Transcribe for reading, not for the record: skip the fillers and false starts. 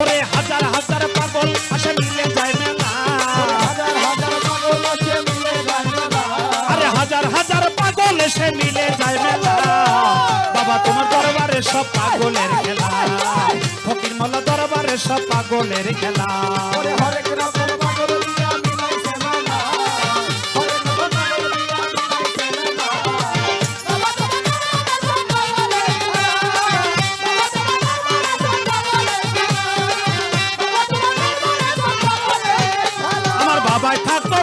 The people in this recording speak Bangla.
ওরে হাজার হাজার পাগল আসে মিলে যায় মেলা, হাজার হাজার পাগল আসে মিলে যায় মেলা, আরে হাজার হাজার পাগল এসে মিলে যায় মেলা। বাবা তোমার দরবারে সব পাগলের খেলা, ফকির মোল্লা দরবারে সব পাগলের খেলা। ওরে হরেক রকম পাগল দিয়া মিলাইছে মেলা, হরেক রকম পাগল দিয়া মিলাইছে মেলা। আমার বাবাই থাকতো